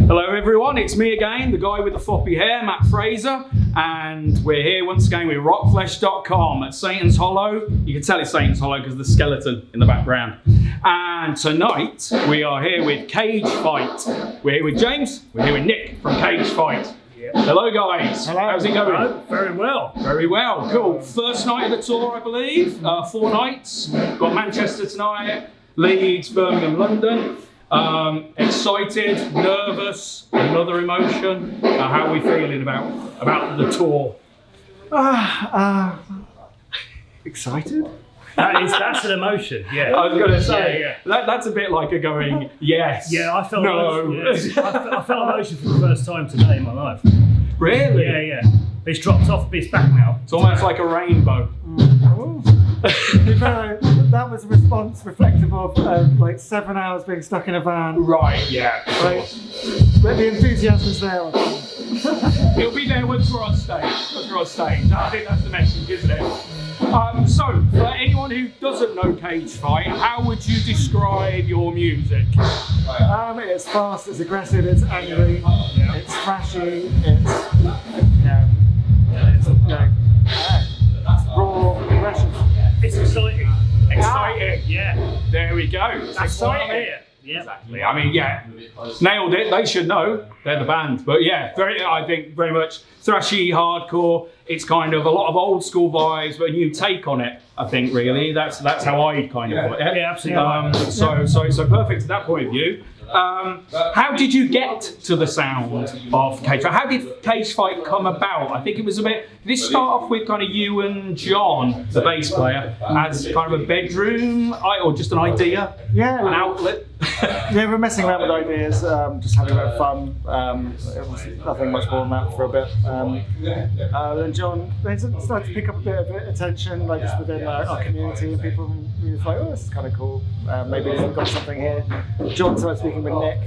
Hello everyone, it's me again, the guy with the floppy hair, Matt Fraser, and we're here once again with ROCKFLESH.com at Satan's Hollow. You can tell it's Satan's Hollow because of the skeleton in the background. And tonight we are here with Cage Fight. We're here with James, we're here with Nick from Cage Fight. Yep. Hello guys. Hello. How's it going? Hello. Very well. Very well, cool. First night of the tour I believe, 4 nights. Got Manchester tonight, Leeds, Birmingham, London. Excited, nervous, another emotion. How are we feeling about the tour? Excited? That's an emotion, yeah. I was going to say, that's a bit like a going, yes, yeah, I felt no. emotion, yeah. I felt emotion for the first time today in my life. Really? Yeah. It's dropped off, but it's back now. It's almost like a rainbow. That was a response reflective of like 7 hours being stuck in a van. Right, yeah. Right. But the enthusiasm is there. It'll be there once we're on stage. I think that's the message, isn't it? So, for anyone who doesn't know Cage Fight, how would you describe your music? It's fast, it's aggressive, it's angry, it's thrashy, it's raw aggression. It's exciting. Exciting. Yeah. There we go. That's why I'm here. Yeah. Exactly. I mean, yeah, nailed it. They should know. They're the band. But yeah, I think very much thrashy, hardcore. It's kind of a lot of old school vibes, but a new take on it. I think really that's how I kind of put it. Yeah, absolutely. So perfect at that point of view. How did you get to the sound of Cage Fight? How did Cage Fight come about? I think it was a bit. Did it start off with kind of you and John, the bass player, as kind of a bedroom or just an idea? Yeah. An outlet? Yeah, we're messing around with ideas, just having a bit of fun. It was nothing much more than that for a bit. Then John, they started to pick up a bit of attention, like just within our community, and people were like, oh, this is kind of cool. Maybe we've got something here. John started speaking with Nick,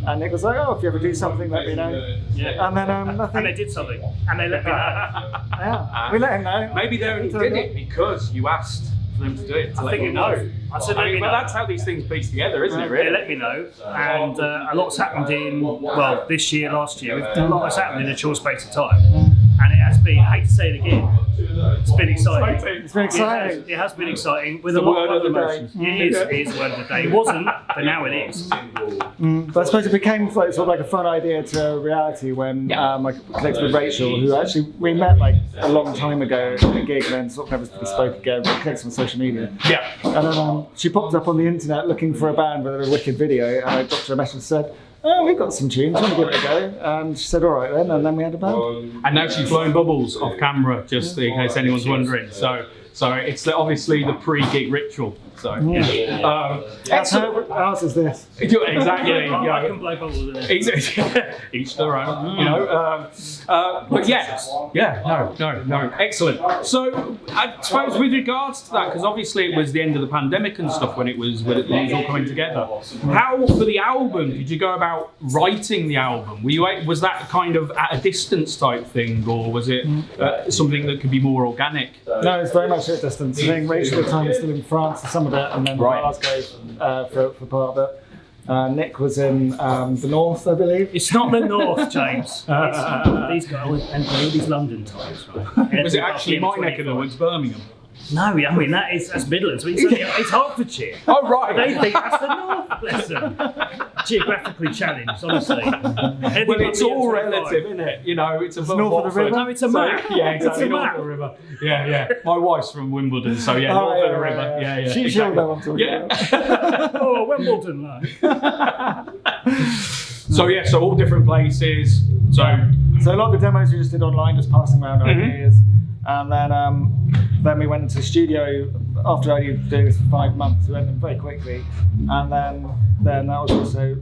and Nick was like, oh, if you ever do something, let me know. Yeah. And then nothing. And they did something, and they let me know. Yeah, we let him know. Maybe they only did it because you asked for them to do it. I think you know. I said, let me know. That's how these things piece together, isn't it? Really? They let me know, and a lot's happened this year, last year. A lot has happened in a short space of time, and it has been. I hate to say it again. It's been exciting. It's been exciting. It has been exciting with a lot of emotions. It is the word of the day. It wasn't, but now it is. But I suppose it became sort of like a fun idea to reality when I connected with Rachel, who actually we met like a long time ago at a gig, and then sort of never really spoke again. We connected on social media. Yeah. And then she popped up on the internet looking for a band with a wicked video, and I dropped her a message and said, oh, we've got some tunes, want to give it a go? And she said, all right then, and then we had a band. And now she's blowing bubbles off camera, just in case anyone's wondering. So it's obviously the pre-gig ritual. So ours is this. Exactly. I can blow bubbles in it. Each their own, you know. But no, excellent. So I suppose with regards to that, because obviously it was the end of the pandemic and stuff when it was all coming together. How for the album did you go about writing the album? Was that kind of at a distance type thing, or was it something that could be more organic? No, it's very much at a distance. I think Rachel at the time was still in France for some of it, and then Glasgow for part of it. Nick was in the north, I believe. It's not the north, James. These guys and all these London times, right? Was it actually my neck of the woods, Birmingham? No, I mean that's Midlands. It's Hertfordshire. Oh right. They think that's the north. Bless them. Geographically challenged, honestly. Well, it's all relative, isn't it? You know, it's above north of the river. No, it's a map. Yeah, exactly. It's a North map. of the river. Yeah. My wife's from Wimbledon, so north of the river. Yeah. She'll know what I'm talking about. Oh, Wimbledon, no. So all different places. So a lot of the demos we just did online, just passing around ideas. And then we went into the studio after only doing this for 5 months. We went in very quickly, and then that was also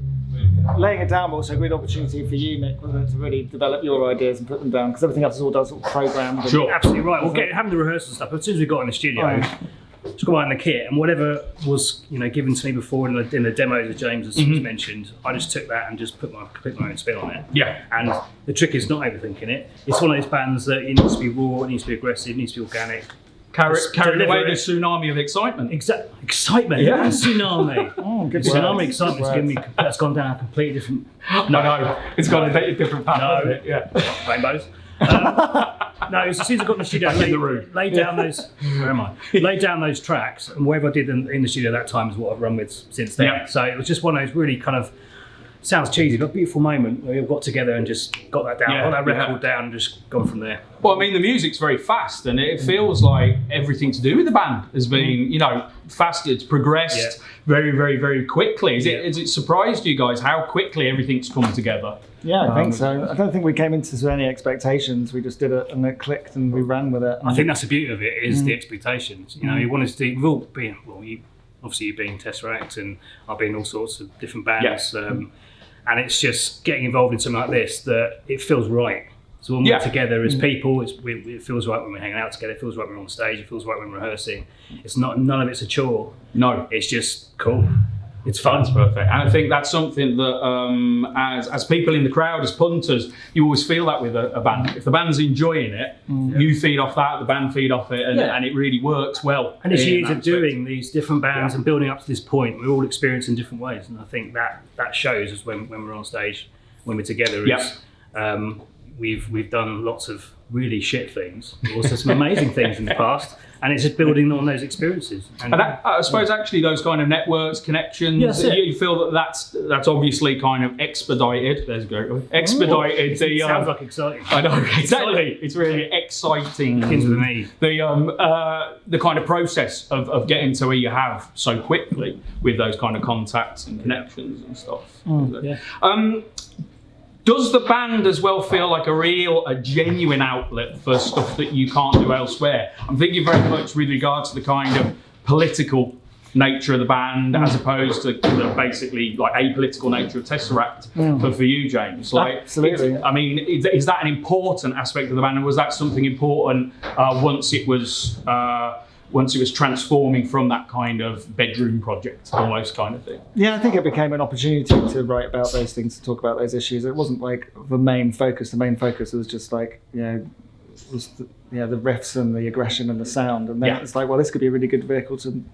laying it down, but also a great opportunity for you, Nick, wasn't it, to really develop your ideas and put them down, because everything else is all done sort of programmed. Sure, absolutely right. We'll having the rehearsal stuff. As soon as we got in the studio, just go out in the kit, and whatever was given to me before in the demos that James has mentioned, I just took that and just put my own spin on it. Yeah. And the trick is not overthinking it. It's one of those bands that it needs to be raw, it needs to be aggressive, it needs to be organic. carried away the tsunami of excitement. Excitement. Yeah. Tsunami. Oh, good Tsunami word. excitement's Good given me. word. That's gone down a completely different. No, it's got a different path. No. Hasn't it? Yeah. Rainbows. No, as soon as I got in the studio, laid down those. Where am I? Laid down those tracks, and whatever I did in the studio that time is what I've run with since then. Yeah. So it was just one of those really kind of sounds cheesy, but beautiful moment where we all got together and just got that down, got that record down, and just gone from there. Well, I mean, the music's very fast, and it feels like everything to do with the band has been, fast. It's progressed very, very, very quickly. Has it surprised you guys how quickly everything's come together? Yeah, I think so. I don't think we came into any expectations. We just did it and it clicked and we ran with it. I think that's the beauty of it is the expectations. You want us to do. We've all been obviously you've been Tesseract and I've been in all sorts of different bands, and it's just getting involved in something like this that it feels right. So when we're together as people, it feels right when we're hanging out together. It feels right when we're on stage. It feels right when we're rehearsing. It's none of it's a chore. No, it's just cool. It's fun. It's perfect, and I think that's something that, as people in the crowd, as punters, you always feel that with a band. If the band's enjoying it, you feed off that, the band feed off it, and it really works well. And it's years of doing these different bands and building up to this point. We're all experiencing different ways, and I think that shows us when we're on stage, when we're together. We've done lots of really shit things, but also some amazing things in the past, and it's just building on those experiences. And I suppose actually those kind of networks, connections, you feel that's obviously kind of expedited. There's a great word. Expedited. Sounds like exciting. I know, exactly. It's really exciting. Begins with an E. The kind of process of getting to where you have so quickly with those kind of contacts and connections and stuff. Does the band as well feel like a genuine outlet for stuff that you can't do elsewhere? I'm thinking very much with regard to the kind of political nature of the band as opposed to the basically like apolitical nature of Tesseract. But for you, James, absolutely. I mean, is that an important aspect of the band, and was that something important once it was transforming from that kind of bedroom project almost kind of thing? Yeah, I think it became an opportunity to write about those things, to talk about those issues. It wasn't like the main focus. The main focus was just like, the riffs and the aggression and the sound. And then it's like, well, this could be a really good vehicle to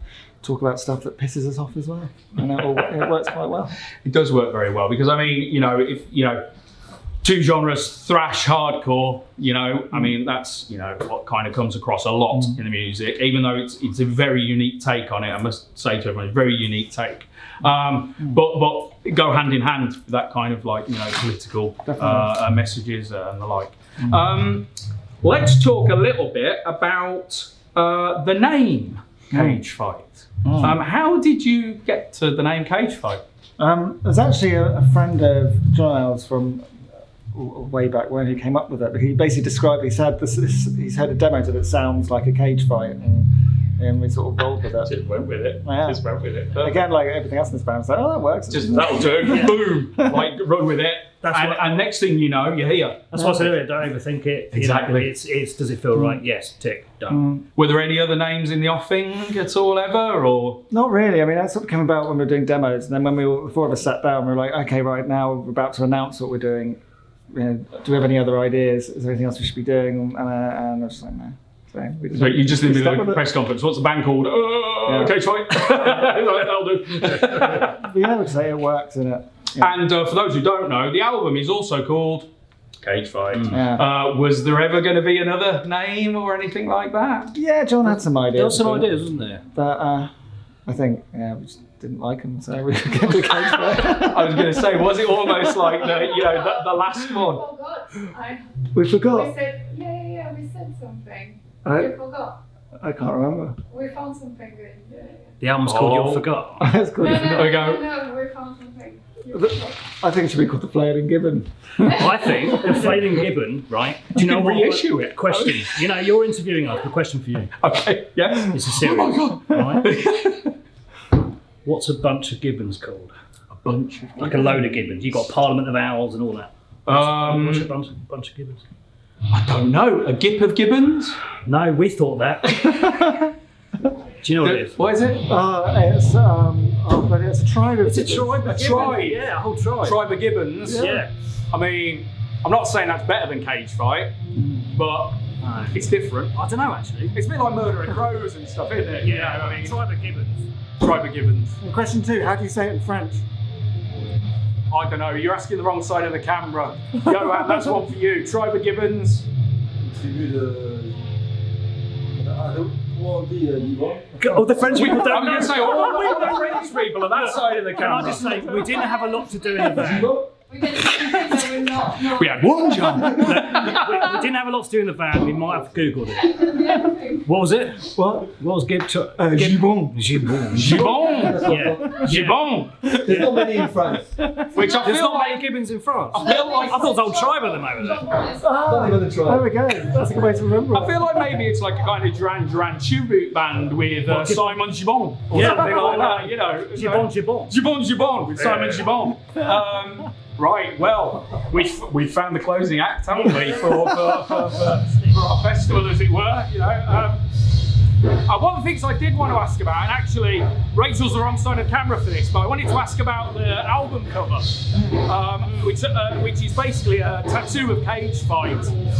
talk about stuff that pisses us off as well. And it works quite well. It does work very well because, I mean, if two genres, thrash, hardcore, I mean, that's, what kind of comes across a lot in the music, even though it's a very unique take on it. I must say to everyone, it's a very unique take. But go hand in hand with that kind of like, political messages and the like. Let's talk a little bit about the name Cage Fight. How did you get to the name Cage Fight? There's actually a friend of John Al's from way back when he came up with it. But he basically described, he's heard a demo that sounds like a cage fight, and we sort of rolled with it. Just went with it. Yeah. Just went with it. Perfect. Again, like everything else in this band, it's like, oh, that works. That'll do. Boom. Like, run with it. And next thing you know, you're here. That's what I said earlier. Don't overthink it. Exactly. It's does it feel right? Yes. Tick. Done. Were there any other names in the offing at all ever, or? Not really. I mean, that sort of came about when we were doing demos, and then when the four of us sat down, we were like, okay, right now we're about to announce what we're doing. Do we have any other ideas? Is there anything else we should be doing? And I was just like, no. So you just did the press conference. What's the band called? Cage Fight. That'll do. But yeah, I would say it works, isn't it? Yeah. And for those who don't know, the album is also called Cage Fight. Yeah. Was there ever going to be another name or anything like that? Yeah, John had some ideas. There were some ideas, wasn't there? But I think, we just didn't like them, so we could get the Cage Fight. I was going to say, was it almost like the last one? We forgot. We said, yeah, we said something. I forgot. I can't remember. We found something good. Yeah. The album's called You'll Forgot. That's good. There we go. No, we found something. I think it should be called the Flaying Gibbon. I think the Flaying Gibbon, right? Do you know what? Reissue it. Question. You're interviewing us. The question for you. Okay. Yes. It's a series. Oh my God. Right? What's a bunch of gibbons called? A bunch of like a load of gibbons. You've got Parliament of Owls and all that. What's a bunch of gibbons? I don't know. A gip of gibbons? No, we thought that. Do you know what it is? What is it? It's a tribe of It's a tribe. A tribe. Yeah, a whole tribe. Tribe of gibbons. Yeah. I mean, I'm not saying that's better than Cage Fight, but It's different. I don't know actually. It's a bit like murdering crows and stuff, isn't it? You know, I mean, Tribe of gibbons. tribe of gibbons. And question 2, how do you say it in French? I don't know. You're asking the wrong side of the camera. Johann, that's one for you. Tribe of gibbons. Oh, the French people I'm don't going know. to say all the French people are that side of the Can I camera. just say, we didn't have a lot to do in the van. We we're not. We had one job. We didn't have a lot to do in the van. We might have Googled it. What was it? What? What was gibbon? Gibbon. Gibbon. Gibbon. Yeah. Gibbon. There's not many in France. Which I There's feel not many like. gibbons in France. I feel like. I thought the whole tribe of them over there. Not even a There try. we go. That's a good way to remember I it. feel like maybe it's like a kind of Duran Duran tribute band with Simon Gibbon or Yeah. something like that, you know. Gibbon, gibbon. Gibbon Gibbon with Simon Gibbon. Right, well, we've found the closing act, haven't we, for our festival, as it were, you know. One of the things I did want to ask about, and actually Rachel's the wrong side of the camera for this, but I wanted to ask about the album cover, which is basically a tattoo of cage fight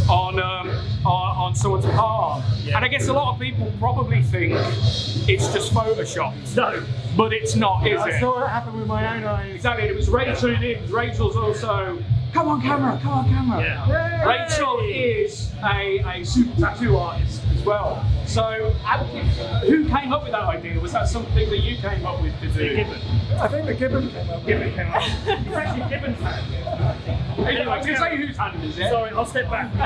on someone's palm. Yeah. And I guess a lot of people probably think it's just photoshopped. No. But it's not, is I it? saw it happen with my own eyes. Exactly, it was Rachel who did. Rachel's also. Come on, camera, come on, camera. Yeah. Rachel is a super tattoo artist as well. So, who came up with that idea? Was that something that you came up with to do? Gibbon. I think the gibbon came up. Gibbon came up. It's actually Gibbon's hand. I was going to say whose hand is it? Sorry, I'll step back. No,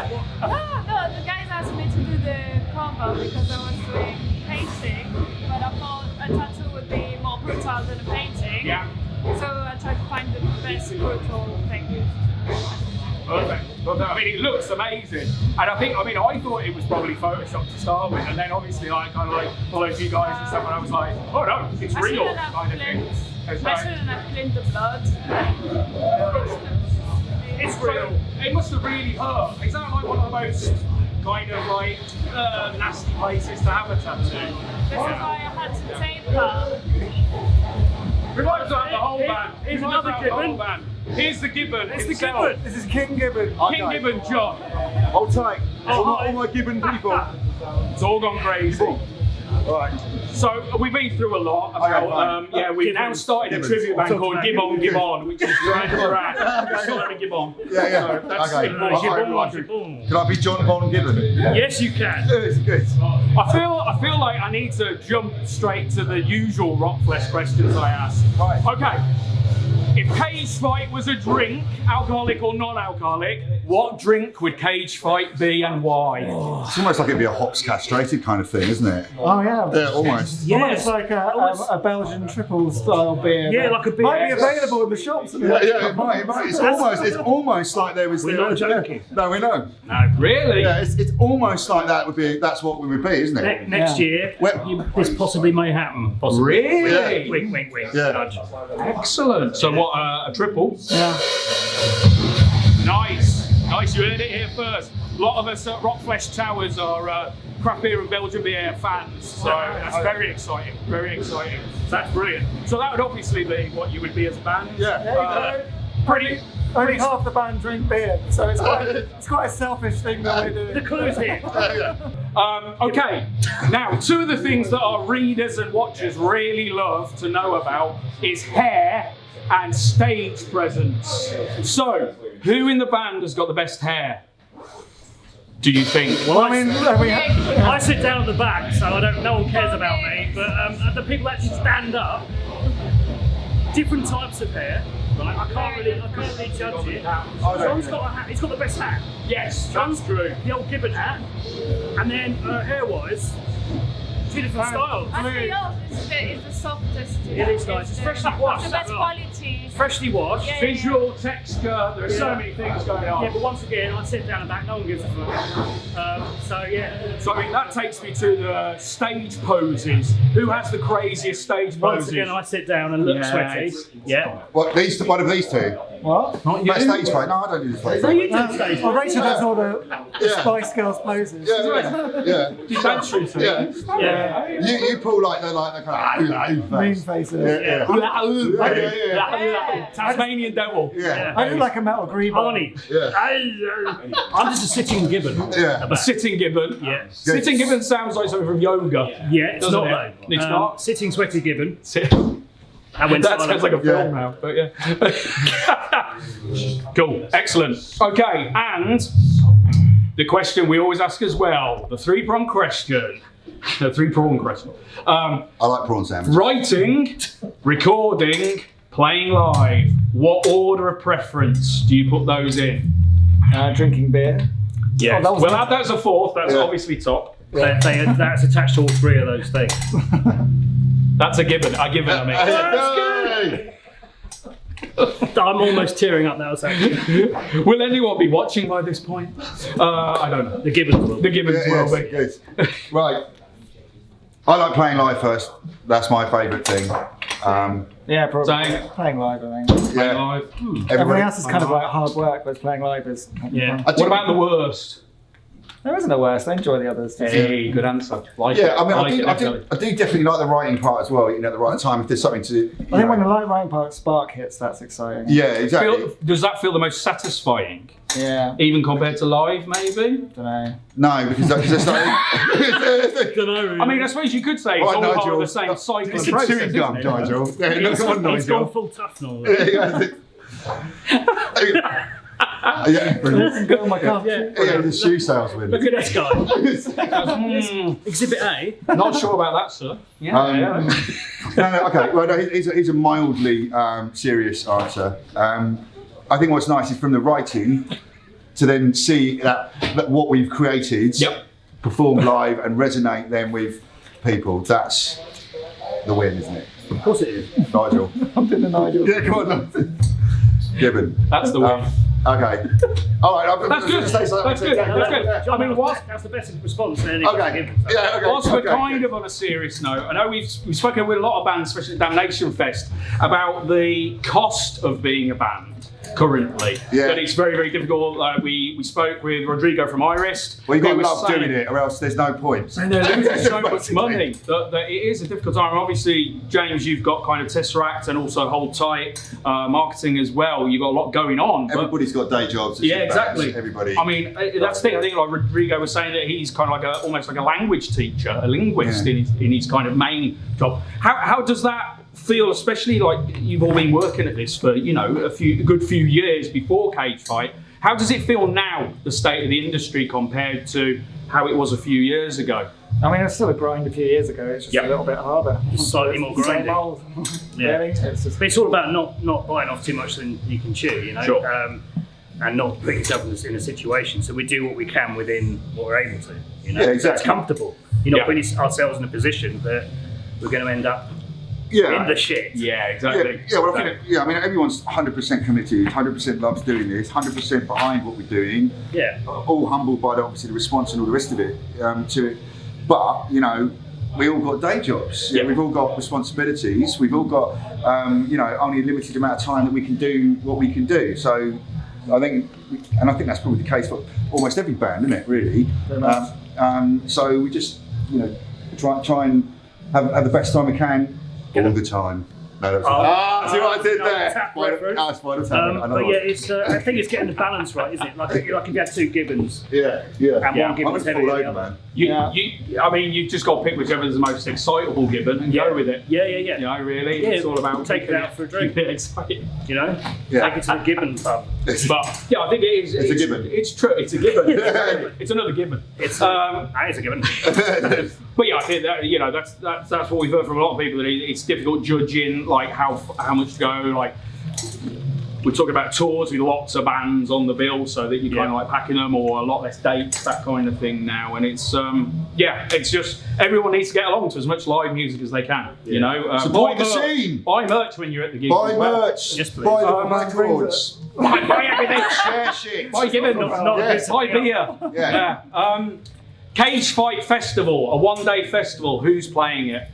the guys asked me to do the cover because I was doing painting, but I thought a tattoo would be more brutal than a painting. Yeah. So I tried to find the best brutal thing. Perfect. I mean, it looks amazing, and I thought it was probably Photoshop to start with, and then obviously I kind of like followed you guys and stuff, and I was like, oh no, it's I real shouldn't have kind of thing. cleaned. It's I like- shouldn't have cleaned the blood. It's real. It must have really hurt. Is that like one of the most kind of like nasty places to have a tattoo? This is why I had to tape her. We might have done the whole band. Here's We might have another done the whole gibbon. band. Here's the gibbon. It's the himself. gibbon. This is King Gibbon. King Gibbon, John. Hold tight. Oh, all my gibbon people. It's all gone crazy. Alright. So we've been through a lot. fine. We've now started a tribute band called Gibbon Gibbon, which is Duran Duran. Simon Gibbon. Yeah. That's Okay. it. Gibbon. Can I be John Bon Gibbon? Yes, you can. It's good. I feel like I need to jump straight to the usual ROCKFLESH questions I ask. Right. Okay. If Cage Fight was a drink, alcoholic or non-alcoholic, what drink would Cage Fight be and why? It's almost like it'd be a hops castrated kind of thing, isn't it? Oh yeah. Yeah, almost. Almost like a Belgian triple style beer. Yeah, that like a beer. might be available in the shops. Yeah, it might. It's almost like there was. We're not joking. No, we know. Really? Yeah, it's almost like that would be. That's what we would be, isn't it? Next year, Well- this possibly may happen. Possibly. Really? Wink, wink, wink. Yeah. Nudge. Excellent. So what, a triple? Yeah. Nice. You heard it here first. A lot of us at ROCKFLESH Towers are craft beer and Belgian beer fans, so that's very exciting. Very exciting. That's brilliant. So that would obviously be what you would be as a band. Yeah. Pretty. Only half the band drink beer, so it's quite a selfish thing that we do. The clue's here. Okay, now two of the things that our readers and watchers really love to know about is hair and stage presence. So, who in the band has got the best hair? Do you think? Well, I mean, I sit down at the back, so no one cares about me. But the people actually stand up. Different types of hair. Right? I can't really judge it. John's got a hat. He's got the best hat. Yes, that's true. The old gibbon hat. And then hair-wise, two different styles. I think yours is the softest. It is nice. It's freshly washed. The best quality. Freshly washed. Yeah. Visual, texture, there are so many things going on. Yeah, but once again, I sit down and back, no one gives a fuck. So yeah. So I mean, that takes me to the stage poses. Who has the craziest stage Once poses? again, I sit down and look Yeah, sweaty. it's- Yeah. What these? One of these two? What? Not But you. stage fight? No, I don't do the stage No, fight. you did stage. Well, Rachel does all the Yeah. Spice Girls poses. Yeah. You dance through things. Yeah. You pull like the kind of Mean faces. Yeah. Tasmanian devil. Yeah. I do like a metal green. Barney. Yeah. I'm just a sitting gibbon. Yeah. A sitting gibbon. Yeah. Sitting gibbon sounds like something from yoga. Yeah, it's Doesn't not it? though. It's not. Sitting sweaty gibbon. That went sounds silent. like a film Yeah. now, but yeah. Cool, excellent. Okay, and the question we always ask as well, the three-prong question. The three-prong question. I like prawn sandwich. Writing, recording, playing live. What order of preference do you put those in? Drinking beer. Yeah. Oh, that was Well, that's a fourth. That's Yeah. obviously top. That's attached to all three of those things. That's a gibbon. I give it. I mean. Hey. I'm almost tearing up now. Actually. Will anyone be watching by this point? I don't know. The gibbons will. The gibbons Yeah, will be. yes, yes. Right. I like playing live first. That's my favourite thing. Yeah, probably. Same. Playing live, I think. Yeah. Live. Everything Everybody, else is kind of like hard work, but playing live is. Yeah. I What do- about the worst? There isn't a worst. I enjoy the others. Hey, good answer. Like Yeah, it. I mean, like it, I do definitely like the writing part as well. You know, at the right time, if there's something to. I think when the light rain park spark hits, that's exciting. Yeah, exactly. Does that feel the most satisfying, Yeah. even compared to live? Maybe. Don't know. No, because there's something. I mean, I suppose you could say it's Right, all part Nigel. of the same cycle It's and a process, chewing gum, isn't it? Nigel. Yeah, no, come on, It's gone Nigel. full tough now. Yeah, brilliant. Go on my car. Yeah, the shoe salesman. Look at this guy. Mm, Exhibit A. not sure about that, sir. Yeah. No, okay. Well, no, he's a mildly serious answer. I think what's nice is from the writing to then see that what we've created Yep. performed live and resonate then with people. That's the win, isn't it? Of course it is. Nigel. I'm doing the Nigel. Yeah, come on. Gibbon. That's the win. Okay. All right. That's good. That's good. That's good. I mean, what? That's the best response. Then Okay. Yeah. Okay. Whilst we're okay. kind of on a serious note, I know we've spoken with a lot of bands, especially at Damnation Fest, about the cost of being a band currently. Yeah. That it's very, very difficult. We spoke with Rodrigo from Iris. Well, you've got who to was love saying- doing it, or else there's no point. And they're losing so much Basically. money that it is a difficult time. And obviously, James, you've got kind of Tesseract and also Hold Tight marketing as well. You've got a lot going on. but- Everybody's got day jobs. yeah, exactly. Everybody. I mean, that's the thing. I think like Rodrigo was saying that he's kind of like almost like a language teacher, a linguist Yeah. in his kind of main job. How does that feel, especially like you've all been working at this for a good few years before Cage Fight? How does it feel now, the state of the industry compared to how it was a few years ago? I mean, it's still a grind a few years ago. It's just Yep. a little bit harder. Slightly more Same grinding. old. Yeah. Really. It's just, But it's all about not biting off too much than you can chew, you know, Sure. and not putting yourself in a situation. So we do what we can within what we're able to, you know. Yeah, exactly. That's comfortable. You're not Yeah. putting ourselves in a position that we're going to end up yeah. in the shit. Yeah, Yeah, exactly. yeah, well, I think, I mean, everyone's 100% committed, 100% loves doing this, 100% behind what we're doing, Yeah. all humbled by obviously the response and all the rest of it to it. But, we all got day jobs. Yeah. We've all got responsibilities. We've all got, only a limited amount of time that we can do what we can do. So I think that's probably the case for almost every band, isn't it, really? Very much. So we just, try and have the best time we can all the time. No, that was see what I did there? Tap right through. Spider tap. But yeah, it's. I think it's getting the balance right, isn't it? Like if you had two gibbons Yeah. and Yeah. one I gibbon's would heavy fall than the over, other. man. You've just got to pick whichever's the most excitable gibbon and go with it. Yeah. Really, Yeah, it's all about take it out for a drink. keeping it exciting. You know, Yeah. take it to the gibbon pub. But yeah, I think it is. It's a gibbon. It's true. It's a gibbon. It's another gibbon. It's it's a gibbon. But yeah, I think that that's what we've heard from a lot of people, that it's difficult judging like how much to go. Like we're talking about tours with lots of bands on the bill, so that you're kind of like packing them, or a lot less dates, that kind of thing now. And it's it's just everyone needs to get along to as much live music as they can. Support buy the merch- scene. Buy merch when you're at the gig. Buy as well. merch. Yes, please. Buy the records. Buy everything. Share shit. Buy gibbon. Not Yes. Buy beer. Yeah. Cage Fight Festival, a one-day festival. Who's playing it?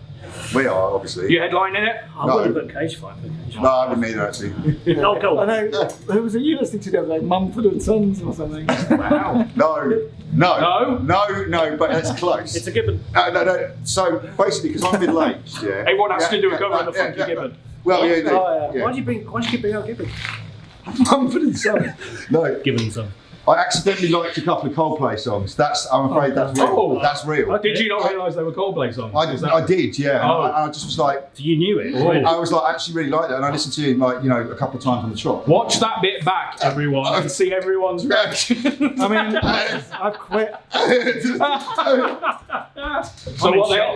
We are, obviously. You headlining it? I wouldn't put Cage Fight. No, I wouldn't either, actually. Oh, go I on. know. Who was it you listening to the other day? Mumford and Sons or something? Wow. No, but that's close. It's a gibbon. No. So basically, because I'm middle-aged, yeah. Everyone has to do a cover of the Funky Gibbon. Well, yeah, Oh, yeah. Why'd you keep bringing up gibbon? Mumford and Sons. No, Gibbon song. I accidentally liked a couple of Coldplay songs. I'm afraid that's real. Oh. That's real. Did you not realise they were Coldplay songs? I did, yeah. And Oh. I just was like, So you knew it. Oh. I was like, I actually really like that, and I listened to him like, a couple of times on the trot. Watch that bit back, everyone, and see everyone's reaction. I mean, I've quit.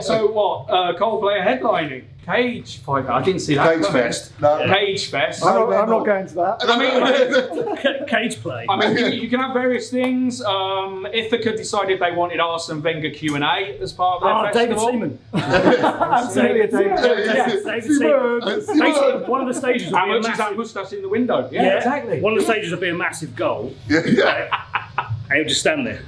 So what? Coldplay are headlining. Cage Fight. I didn't see that. Cage coming. Fest. No. Cage Fest. I'm not going to that. Cage play. I mean, you can have various things. Ithaca decided they wanted Arsene Wenger Q&A as part of their David festival. Seaman. Absolutely, David. David Seaman. Basically, one of the stages How will be a much is that massive. moustache in the window? Yeah, exactly. One of the stages will be a massive goal, Yeah. and he'll just stand there,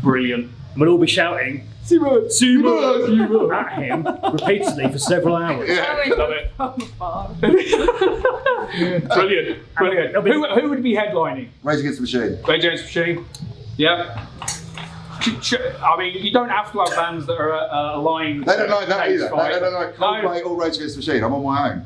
Brilliant. and we'll all be shouting Seaman. at him repeatedly for several hours. Love it. Brilliant. It'll be- Who would be headlining? Rage Against the Machine. Rage Against the Machine. Yep. I mean, you don't have to have bands that are aligned. They don't like that Cage either. Fight. They don't like Coldplay or Rage Against the Machine. I'm on my own.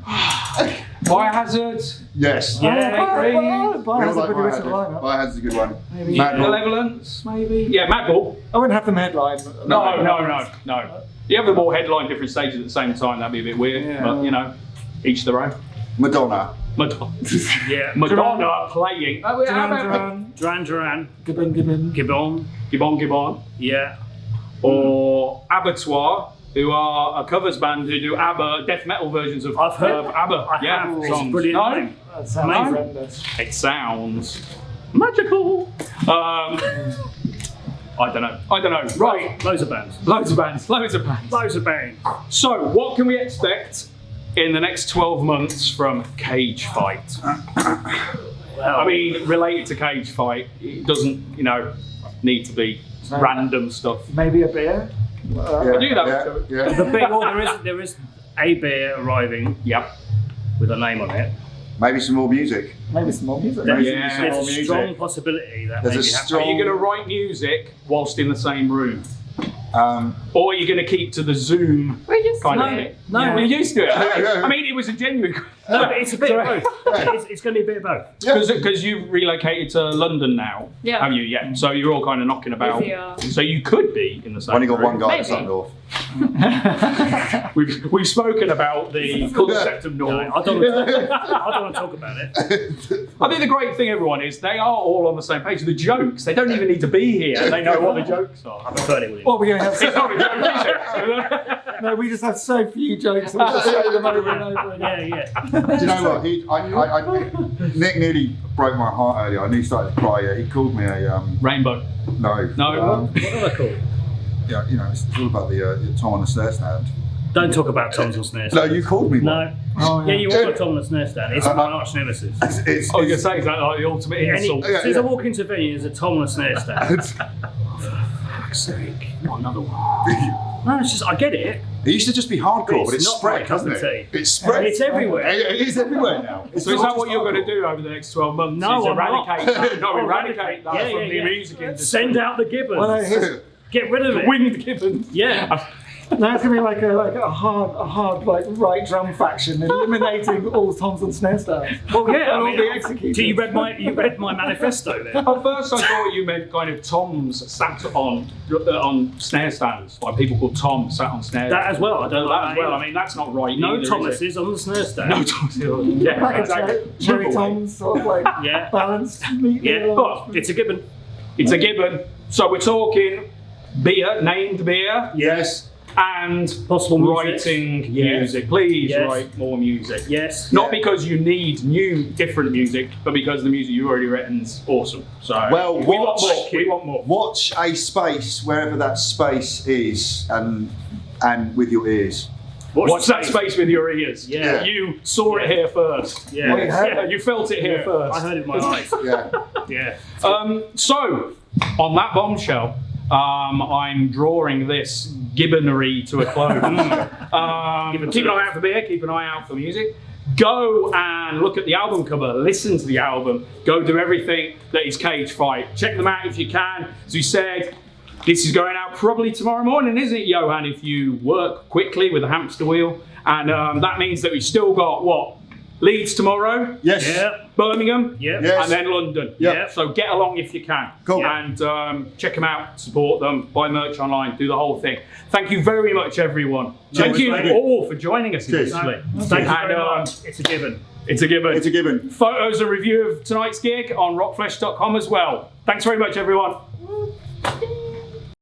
Biohazard. Yes. Yeah, agree. We all Biohazard like with the original Biohazard. lineup. Biohazard's a good one. Maybe. Madball. Malevolence, maybe. Yeah, Madball. I wouldn't have them headline. No. You have them all headline different stages at the same time. That'd be a bit weird. Yeah. But each their own. Madonna. Madonna. Yeah. Madonna playing. Duran. Gibbon. Gibbon. Yeah. Or Abattoir, who are a covers band who do ABBA death metal versions of I've heard. ABBA. I have. It's songs. brilliant. No? Thing. That sounds Amazing. horrendous. It sounds magical. I don't know. Right. Loads of bands. Loads of bands. So, what can we expect in the next 12 months from Cage Fight? I mean, related to Cage Fight, it doesn't, need to be random stuff. Maybe a beer. We do that. Yeah. The big there is a beer arriving Yep. with a name on it. Maybe some more music. Maybe some more music. Maybe Yeah. some more There's a music. strong possibility that There's may a be happening. strong- Are you going to write music whilst in the same room? Or Or are you going to keep to the Zoom We're just kind of No, thing? no, You're we- used to it. Yeah. I mean, it was a genuine. No, but it's a bit of both. It's going to be a bit of both. Because you've relocated to London now, Yeah. have you? Yeah. So you're all kind of knocking about. We are. So you could be in the same. only got room. one guy that's Maybe. up north. We've spoken about the concept of No, North. I don't want to talk about it. I think the great thing, everyone, is they are all on the same page. The jokes, they don't even need to be here. They know what the jokes are. I prefer it with you. What we're going to have? It's not a joke, is it? No, we just have so few jokes. And we just say them over and over again. Yeah. Do you know what? Nick nearly broke my heart earlier. I knew he started to cry. He called me a Rainbow. no. No. What are they called? It's all about the Tom on the snare stand. Don't talk about Tom's on snare No, stand. you called me. No. Oh, Yeah, yeah. you want Tom on the snare stand. It's my arch nemesis. It's, I was going to say, is that like the ultimate insult? As soon as I walk into a venue, there's a Tom on a snare stand. Fuck's sake, not another one. No, it's just, I get it. It used to just be hardcore, but It's it's not my spread, cup hasn't of it? tea. It's spread. It's everywhere. It is everywhere now. So is that what you're going to do over the next 12 months? No, is I'm not. eradicate that? No, Oh, eradicate that yeah, from yeah, the yeah. music industry. Send out the gibbons. Well, no, here's- Get rid of it. Winged gibbons. Yeah. now it's gonna be like a hard like right drum faction eliminating all toms and snare stands. Well, yeah. And all I the mean, executors. you read my manifesto there. At first, I thought you meant kind of Toms sat on snare stands, like people called Tom sat on snare. That as well. I don't like that as well. I mean, that's not right. No either, is Thomases on the snare stand. it? No Thomas. Yeah, Like a exactly. cherry Move away. toms, sort of like Yeah. balanced neatly. Yeah, along. but it's a gibbon. It's a gibbon. So we're talking beer, named beer, Yes. and Possible music. writing Yes. music. Please Yes. write more music. Yes. Not because you need new, different music, but because the music you've already written's awesome. So Well, we want watch- more. We want more. Watch a space wherever that space is, and with your ears. Watch that space with your ears. Yeah. You saw it here first. Yeah. You felt it here first. I heard it with my eyes. Yeah. Yeah. So, on that bombshell, I'm drawing this gibbonry to a close. Keep an eye out for beer, keep an eye out for music. Go and look at the album cover, listen to the album, go do everything that is Cage Fight. Check them out if you can. As we said, this is going out probably tomorrow morning, isn't it, Johann, if you work quickly with a hamster wheel? And that means that we've still got, what, Leeds tomorrow? Yes. Yeah. Birmingham? Yeah. Yes. And then London. Yeah. So get along if you can. Cool. And check them out, support them, buy merch online, do the whole thing. Thank you very much, everyone. Thank you all for joining us. Cheers. Thank Thank you very much. It's a given. It's a given. It's a given. Photos and review of tonight's gig on rockflesh.com as well. Thanks very much, everyone.